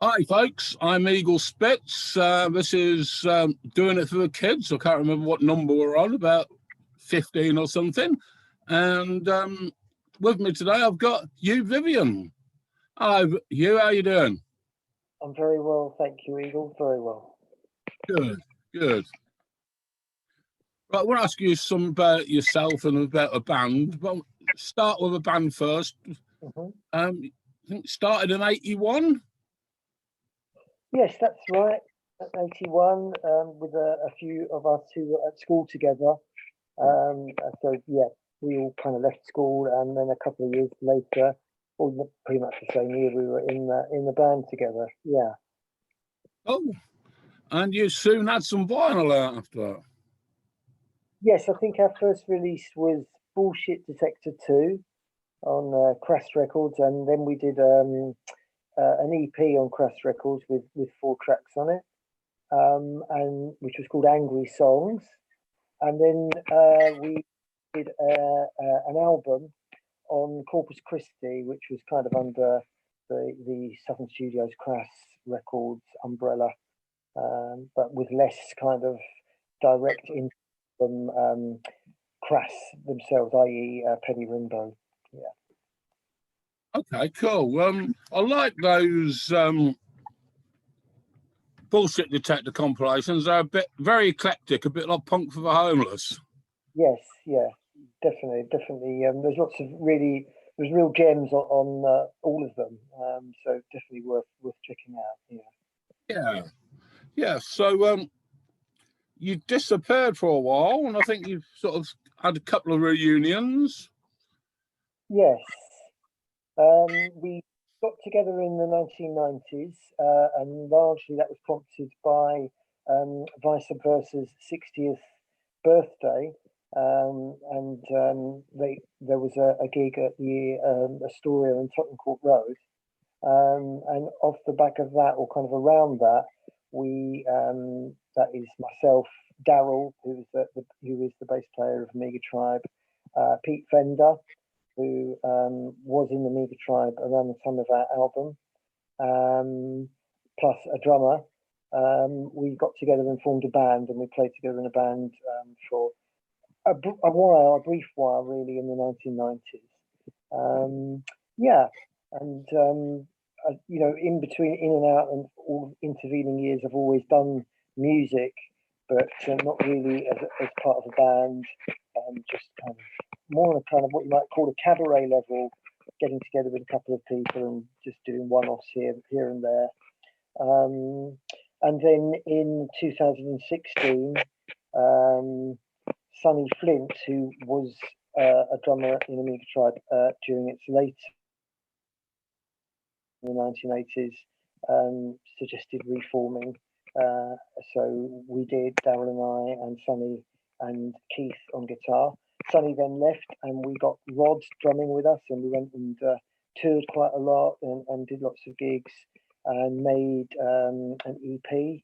Hi, folks. I'm Eagle Spitz. This is Doing It for the Kids. I can't remember what number we're on, about 15 or something. And with me today, I've got Hugh Vivien. Hi, Hugh. How you doing? I'm very well, thank you, Eagle. Very well. Good, good. Right, I want to ask you some about yourself and about a band. But start with a band first. I think it started in 81. Yes, that's right. At 81, with a few of us who were at school together. So yeah, we all kind of left school, and then a couple of years later, or pretty much the same year, we were in the band together. Yeah. Oh, and you soon had some vinyl out after that. Yes, I think our first release was Bullshit Detector 2 on Crass Records, and then we did an EP on Crass Records with 4 tracks on it, and which was called Angry Songs. And then we did an album on Corpus Christi, which was kind of under the Southern Studios Crass Records umbrella, but with less kind of direct in from Crass themselves, i.e. Penny Rimbaud. Yeah. Okay, cool. I like those Bullshit Detector compilations. They're a bit very eclectic, a bit like Punk for the Homeless. Yes, yeah, definitely. There's real gems on all of them. So definitely worth checking out. Yeah. So you disappeared for a while, and I think you've sort of had a couple of reunions. Yes. We got together in the 1990s, and largely that was prompted by Vice Versa's 60th birthday. There was a gig at the Astoria in Tottenham Court Road. And off the back of that, or kind of around that, that is myself, Daryl, who is the bass player of Mega Tribe, Pete Fender, who was in the Mega Tribe around the time of our album, plus a drummer. We got together and formed a band, and we played together in a band for a brief while, really, in the 1990s. In and out, and all intervening years, I've always done music, but not really as part of a band. Just kind of more on a kind of what you might call a cabaret level, getting together with a couple of people and just doing one-offs here and there. And then in 2016, Sonny Flint, who was a drummer in Amiga Tribe during its late in the 1980s, suggested reforming. So we did, Daryl and I, and Sonny and Keith on guitar. Sonny then left, and we got Rod drumming with us, and we went and toured quite a lot and did lots of gigs, and made an EP,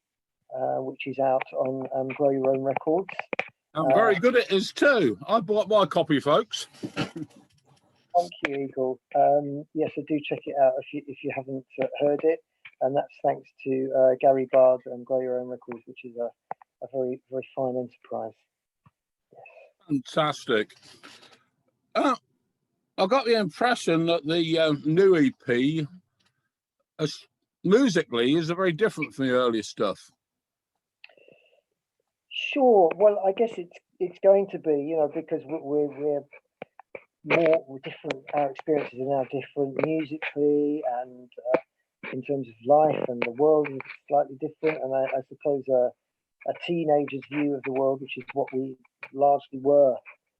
which is out on Grow Your Own Records. I'm very good at it too. I bought my copy, folks. Thank you, Eagle. Yes, I do check it out if you haven't heard it, and that's thanks to Gary Bard and Grow Your Own Records, which is a very, very fine enterprise. Fantastic. I got the impression that the new EP, musically, is very different from the earlier stuff. Sure. Well, I guess it's going to be, because we're more different. Our experiences are now different musically, and in terms of life and the world is slightly different. And I suppose a teenager's view of the world, which is what we largely were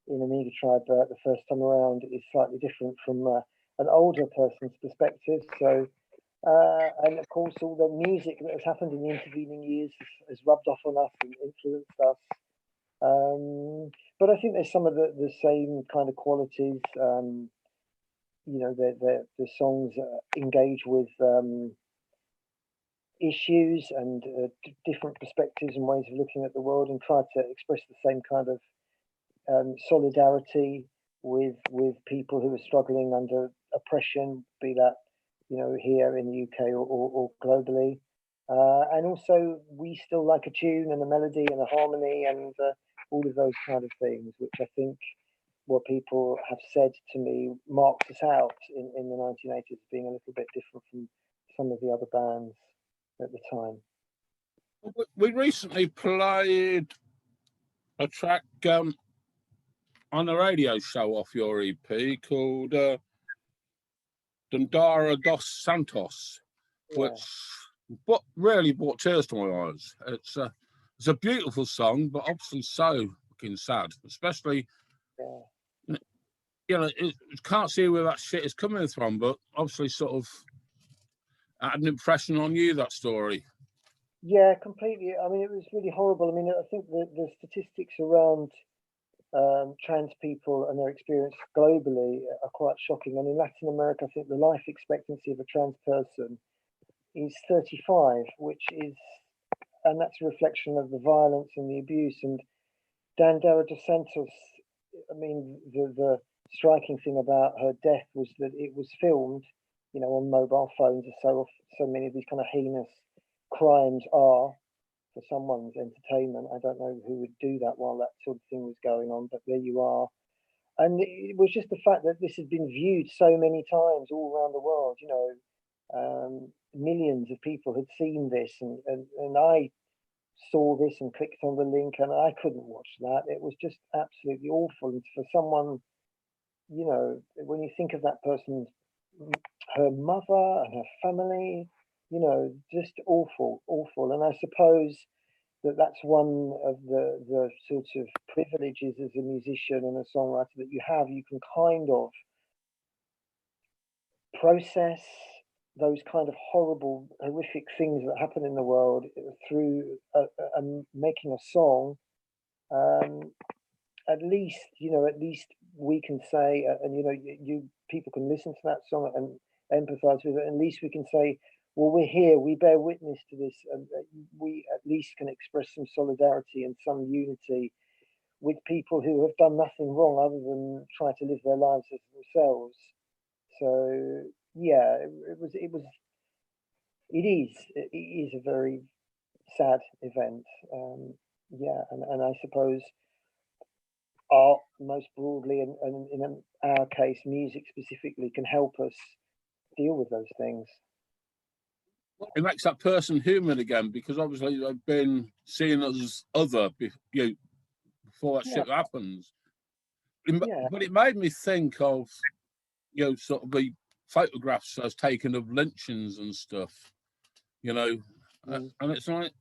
in Amiga Tribe the first time around, is slightly different from an older person's perspective. So, and of course, all the music that has happened in the intervening years has rubbed off on us and influenced us. But I think there's some of the same kind of qualities. The songs engage with issues and different perspectives and ways of looking at the world, and try to express the same kind of solidarity with people who are struggling under oppression, be that you know, here in the UK or globally. And also, we still like a tune and a melody and a harmony and all of those kind of things, which I think what people have said to me marks us out in the 1980s being a little bit different from some of the other bands at the time. We recently played a track on a radio show off your EP called Dandara dos Santos, which really brought tears to my eyes. It's a beautiful song, but obviously so fucking sad, especially, you know, it can't see where that shit is coming from, but obviously sort of had an impression on you, that story. Yeah, completely. I mean, it was really horrible. I mean, I think the statistics around trans people and their experience globally are quite shocking. And in Latin America, I think the life expectancy of a trans person is 35, and that's a reflection of the violence and the abuse. And Dandara dos Santos, I mean, the striking thing about her death was that it was filmed, you know, on mobile phones, as so many of these kind of heinous crimes are for someone's entertainment. I don't know who would do that while that sort of thing was going on, but there you are. And it was just the fact that this had been viewed so many times all around the world, you know, millions of people had seen this, and I saw this and clicked on the link and I couldn't watch that. It was just absolutely awful. And for someone, you know, when you think of that person, her mother and her family, you know, just awful. And I suppose that's one of the sort of privileges as a musician and a songwriter that you have. You can kind of process those kind of horrible, horrific things that happen in the world through making a song. At least we can say, and you know, people can listen to that song and empathize with it. At least we can say, well, we're here, we bear witness to this, and we at least can express some solidarity and some unity with people who have done nothing wrong other than try to live their lives as themselves. So yeah, it is a very sad event. And I suppose art most broadly, and in our case, music specifically, can help us deal with those things. It makes that person human again, because obviously they've been seen as other before that shit happens. But it made me think of, you know, sort of the photographs I was taken of lynchings and stuff, you know, and it's like,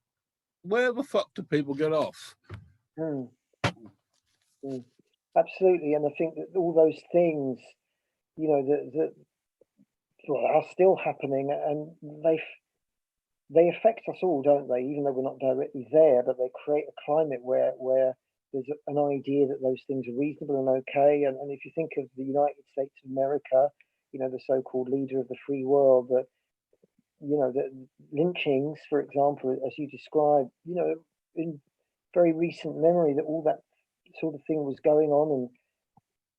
where the fuck do people get off? Absolutely. And I think that all those things, you know, that are still happening, and they affect us all, don't they? Even though we're not directly there, but they create a climate where there's an idea that those things are reasonable and okay. And if you think of the United States of America, you know, the so-called leader of the free world, that, you know, the lynchings, for example, as you described, you know, in very recent memory, that all that sort of thing was going on.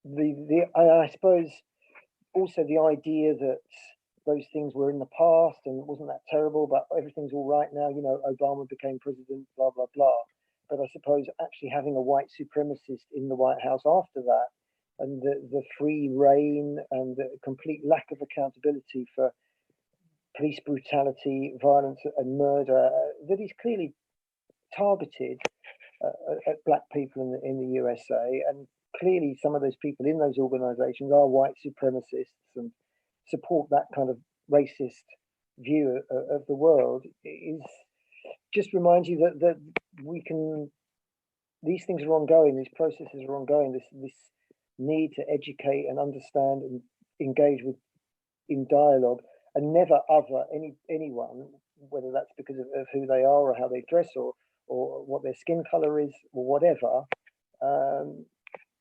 And I suppose also the idea that those things were in the past and wasn't that terrible, but everything's all right now, you know, Obama became president, blah, blah, blah. But I suppose actually having a white supremacist in the White House after that, and the free reign and the complete lack of accountability for police brutality, violence and murder, that is clearly targeted at black people in the USA. And clearly some of those people in those organizations are white supremacists and support that kind of racist view of the world. Is just reminds you that these things are ongoing, these processes are ongoing, this need to educate and understand and engage in dialogue, and never other anyone, whether that's because of who they are or how they dress or what their skin color is or whatever.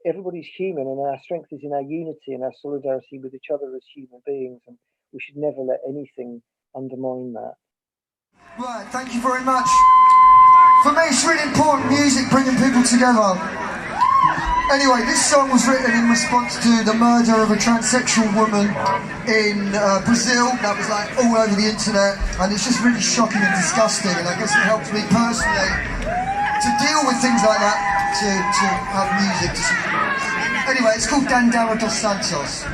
Everybody's human, and our strength is in our unity and our solidarity with each other as human beings, and we should never let anything undermine that. Right, thank you very much. For me, it's really important, music bringing people together. Anyway, this song was written in response to the murder of a transsexual woman in Brazil. That was like all over the internet, and it's just really shocking and disgusting, and I guess it helped me personally to deal with things like that, to have music. Anyway, it's called Dandara dos Santos.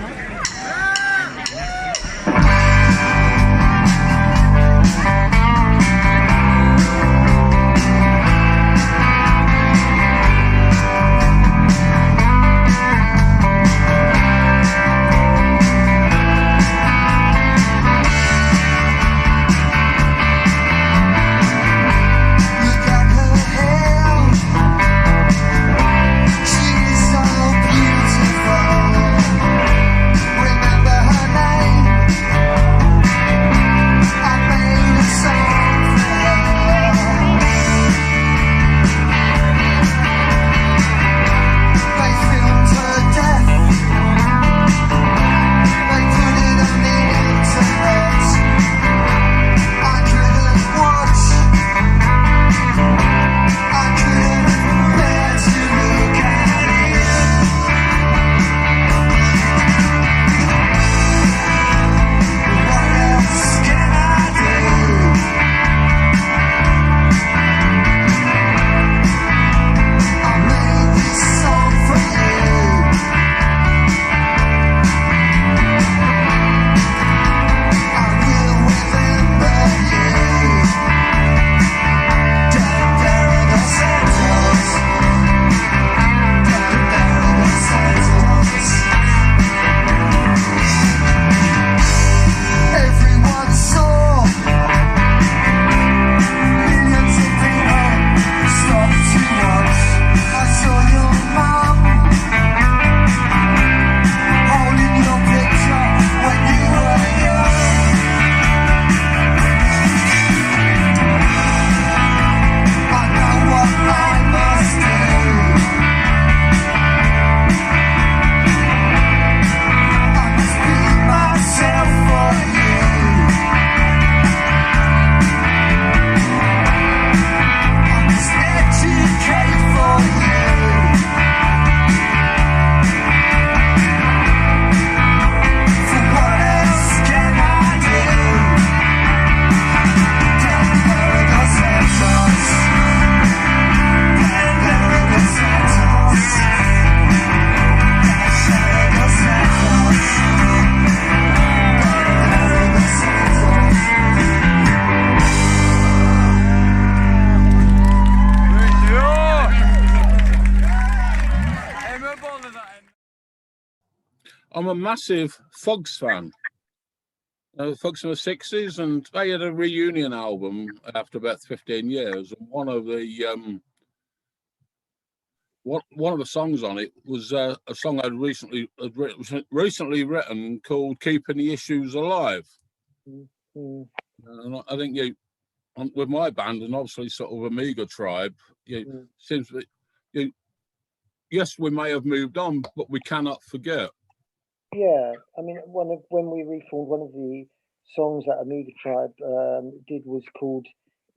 I'm a massive Fugs fan. Fugs from the 60s, and they had a reunion album after about 15 years. And one of the songs on it was a song I'd recently written called "Keeping the Issues Alive." Mm-hmm. And I think with my band and obviously sort of Amiga Tribe, seems that yes, we may have moved on, but we cannot forget. Yeah, I mean, when we reformed, one of the songs that Amiga Tribe did was called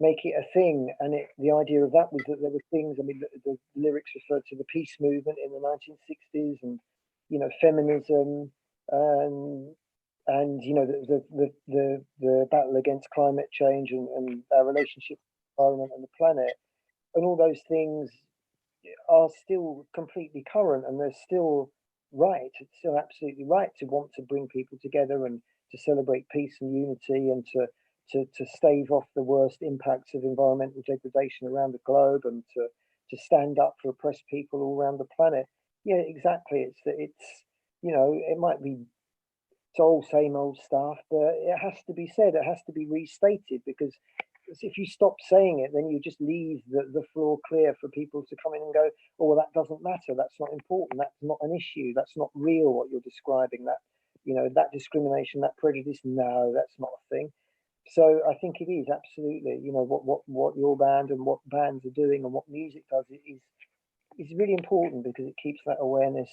"Make It a Thing," and the idea of that was that there were things. I mean, the lyrics referred to the peace movement in the 1960s, and feminism, and the battle against climate change and our relationship with the environment and the planet, and all those things are still completely current, and they're still right. It's still absolutely right to want to bring people together and to celebrate peace and unity, and to stave off the worst impacts of environmental degradation around the globe, and to stand up for oppressed people all around the planet. Yeah, exactly. It might be same old stuff, but it has to be said. It has to be restated, because if you stop saying it, then you just leave the floor clear for people to come in and go, oh, well, that doesn't matter. That's not important. That's not an issue. That's not real, what you're describing. That discrimination, that prejudice, no, that's not a thing. So I think it is absolutely, what your band and what bands are doing and what music does is really important, because it keeps that awareness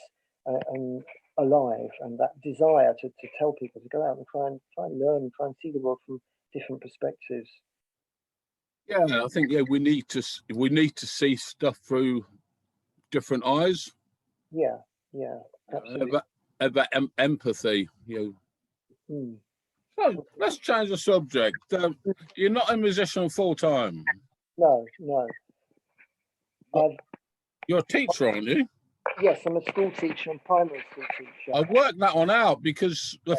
and alive, and that desire to tell people to go out and try and learn and try and see the world from different perspectives. Yeah, I think we need to see stuff through different eyes. Yeah, absolutely. About empathy. Mm. So let's change the subject. You're not a musician full time. No. You're a teacher, aren't you? Yes, I'm a school teacher and primary school teacher. I worked that one out because the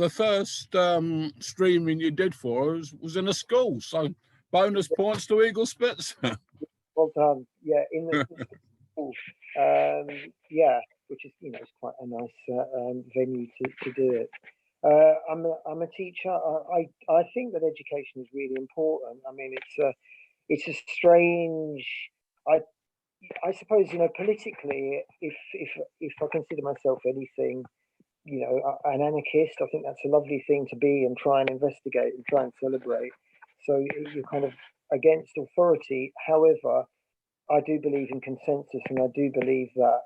first streaming you did for us was in a school. So bonus points to Eagle Spitz. Well done. Yeah, in the school. Yeah, which is it's quite a nice venue to do it. I'm a teacher. I think that education is really important. I mean, it's a strange. I suppose politically, if I consider myself anything, an anarchist, I think that's a lovely thing to be and try and investigate and try and celebrate. So you're kind of against authority. However, I do believe in consensus, and I do believe that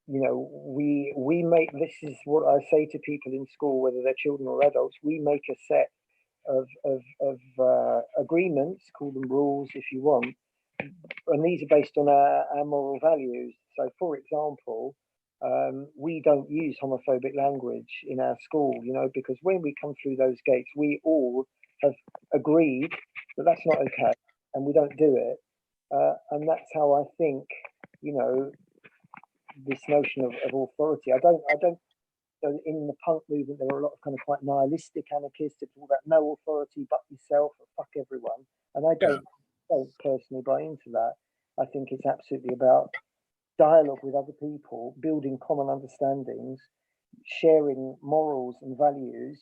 we make, this is what I say to people in school, whether they're children or adults, we make a set of agreements, call them rules if you want, and these are based on our moral values. So, for example, we don't use homophobic language in our school, because when we come through those gates, we all have agreed that that's not okay, and we don't do it. And that's how I think, this notion of authority. I don't. So in the punk movement, there are a lot of kind of quite nihilistic anarchists. It's all about no authority but yourself, or fuck everyone. And I don't personally buy into that. I think it's absolutely about dialogue with other people, building common understandings, sharing morals and values.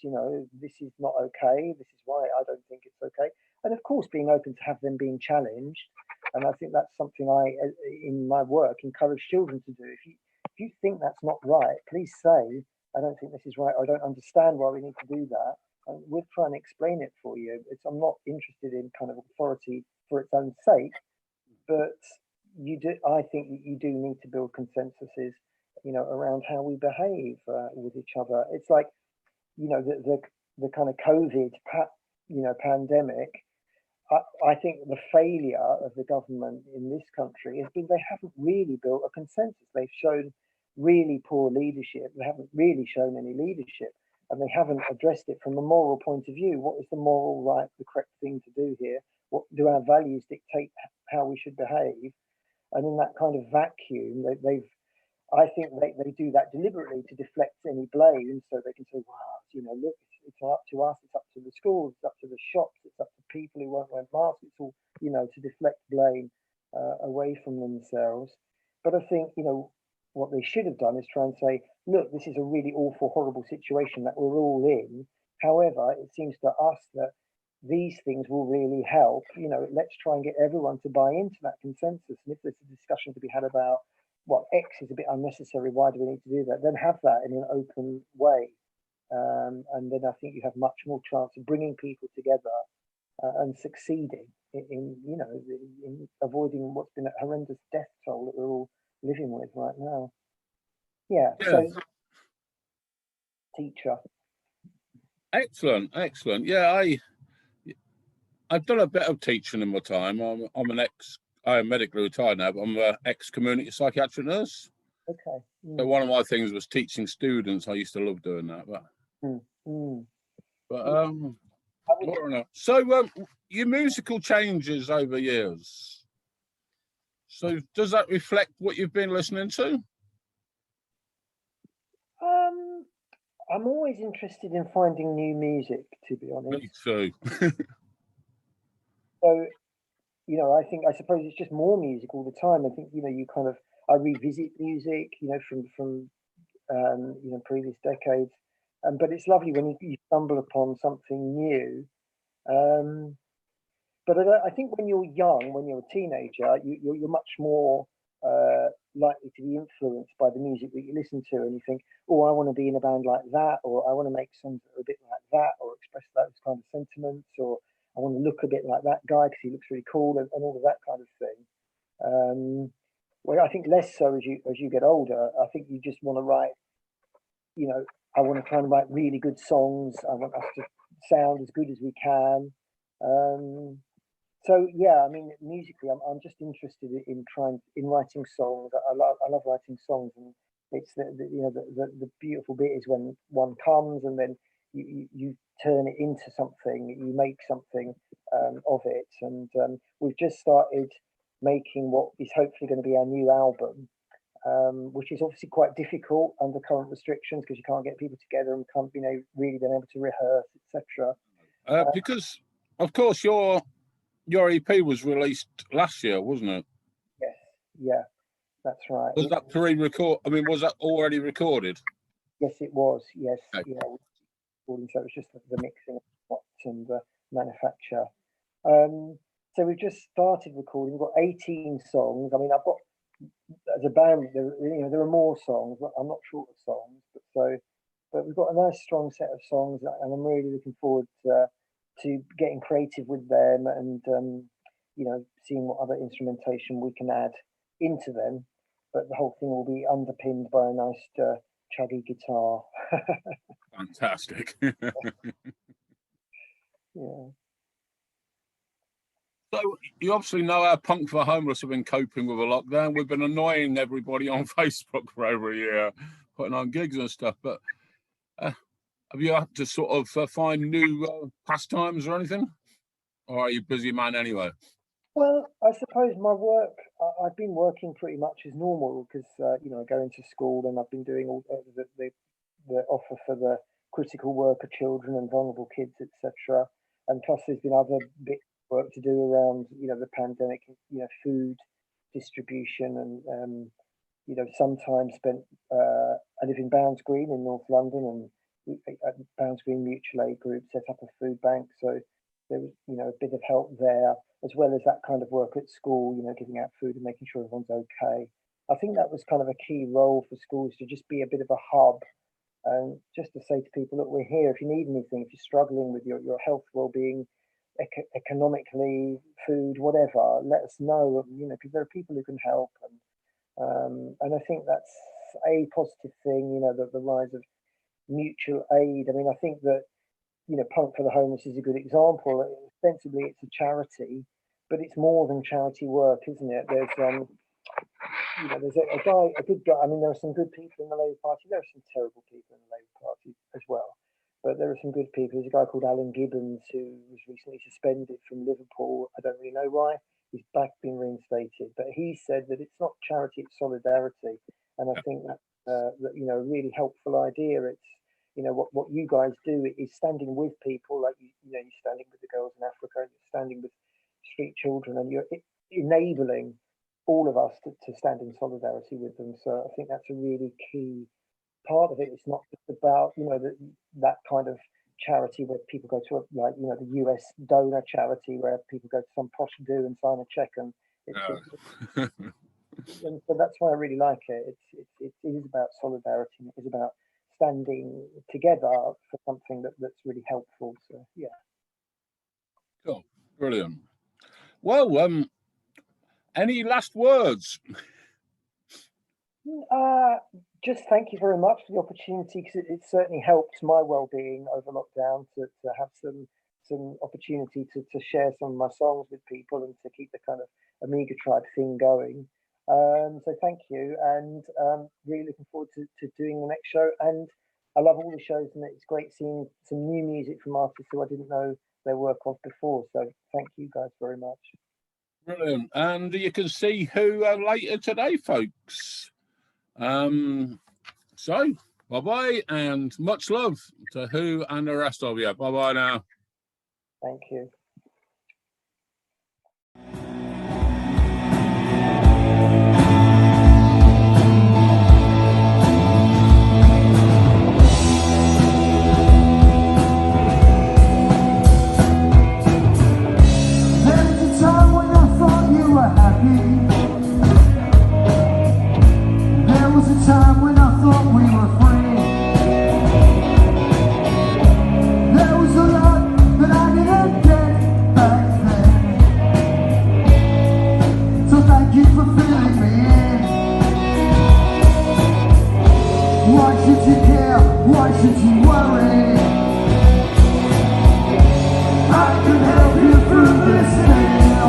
This is not okay. This is why I don't think it's okay. And of course, being open to have them being challenged. And I think that's something I, in my work, encourage children to do. If you think that's not right, please say, I don't think this is right. I don't understand why we need to do that. And we'll try and explain it for you. I'm not interested in kind of authority for its own sake, but I think that you do need to build consensuses, around how we behave with each other. It's like, the kind of COVID, pandemic. I think the failure of the government in this country has been they haven't really built a consensus. They've shown really poor leadership. They haven't really shown any leadership, and they haven't addressed it from a moral point of view. What is the moral right, the correct thing to do here? What do our values dictate how we should behave? And in that kind of vacuum, I think they do that deliberately to deflect any blame, so they can say, "Wow, look, it's up to us, it's up to the schools, it's up to the shops, it's up to people who won't wear masks." It's all, to deflect blame away from themselves. But I think, what they should have done is try and say, "Look, this is a really awful, horrible situation that we're all in. However, it seems to us that these things will really help. Let's try and get everyone to buy into that consensus. And if there's a discussion to be had about X is a bit unnecessary, why do we need to do that? Then have that in an open way. And then I think you have much more chance of bringing people together and succeeding in avoiding what's been a horrendous death toll that we're all living with right now." Yeah. So, teacher. Excellent. Yeah, I've done a bit of teaching in my time. I am medically retired now, but I'm an ex-community psychiatric nurse. Okay. So one of my things was teaching students. I used to love doing that. So your musical changes over years. So does that reflect what you've been listening to? I'm always interested in finding new music, to be honest. Me too. So, I suppose it's just more music all the time. I think, I revisit music, from previous decades. But it's lovely when you stumble upon something new. But I think when you're young, when you're a teenager, you're much more likely to be influenced by the music that you listen to, and you think, "Oh, I want to be in a band like that," or "I want to make songs that are a bit like that," or express those kind of sentiments, or "I want to look a bit like that guy because he looks really cool," and all of that kind of thing. Well, I think less so as you get older. I think you just want to write. I want to try and write really good songs. I want us to sound as good as we can. So yeah, I mean, musically, I'm just interested in writing songs. I love writing songs, and it's the beautiful bit is when one comes and then you turn it into something, you make something of it, and we've just started making what is hopefully going to be our new album, which is obviously quite difficult under current restrictions because you can't get people together and can't really been able to rehearse, etc. Because of course your EP was released last year, wasn't it? Yes, yeah, that's right. Was that pre-record? I mean, was that already recorded? Yes, it was. Yes, Okay. yeah. So it was just the mixing and the manufacture. So we've just started recording. We've got 18 songs. I mean, I've got as a band. There are more songs, but I'm not short of songs. But we've got a nice strong set of songs, and I'm really looking forward to getting creative with them and seeing what other instrumentation we can add into them. But the whole thing will be underpinned by a nice chuggy guitar. Fantastic. Yeah. So you obviously know how Punk for Homeless have been coping with a lockdown. We've been annoying everybody on Facebook for over a year, putting on gigs and stuff. But have you had to sort of find new pastimes or anything? Or are you a busy man anyway? Well, I suppose my work, I've been working pretty much as normal because, I go into school and I've been doing all the offer for the critical worker children and vulnerable kids, etc. And plus there's been other bit work to do around, the pandemic, food distribution and, sometimes spent, I live in Bounds Green in North London and Bounds Green Mutual Aid Group set up a food bank. So there was, a bit of help there, as well as that kind of work at school, giving out food and making sure everyone's okay. I think that was kind of a key role for schools to just be a bit of a hub and just to say to people, look, we're here if you need anything, if you're struggling with your health, well-being, economically, food, whatever, let us know. Because there are people who can help. And I think that's a positive thing, the rise of mutual aid. I mean, I think that, Punk for the Homeless is a good example. Ostensibly, it's a charity, but it's more than charity work, isn't it? There's there's a good guy. I mean, there are some good people in the Labour Party. There are some terrible people in the Labour Party as well, but there are some good people. There's a guy called Alan Gibbons who was recently suspended from Liverpool. I don't really know why. He's back been reinstated, but he said that it's not charity, it's solidarity, and I think that's a really helpful idea. It's what you guys do is standing with people, like you're standing with the girls in Africa, and you're standing with street children, and you're enabling all of us to stand in solidarity with them. So I think that's a really key part of it. It's not just about that kind of charity where people go to the US donor charity where people go to some posh do and sign a check, and and so that's why I really like it. It is about solidarity, and it is about standing together for something that's really helpful. So yeah. Cool. Brilliant. Well, any last words? Just thank you very much for the opportunity, because it certainly helped my well-being over lockdown to have some opportunity to share some of my songs with people and to keep the kind of Amiga Tribe thing going. So thank you, and really looking forward to doing the next show. And I love all the shows, and it's great seeing some new music from artists who I didn't know their work of before. So thank you guys very much. Brilliant. And you can see who later today, folks. So bye-bye, and much love to Who and the rest of you. Bye-bye now. Thank you. I can help you through this thing.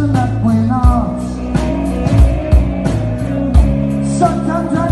person that we're not. Sometimes I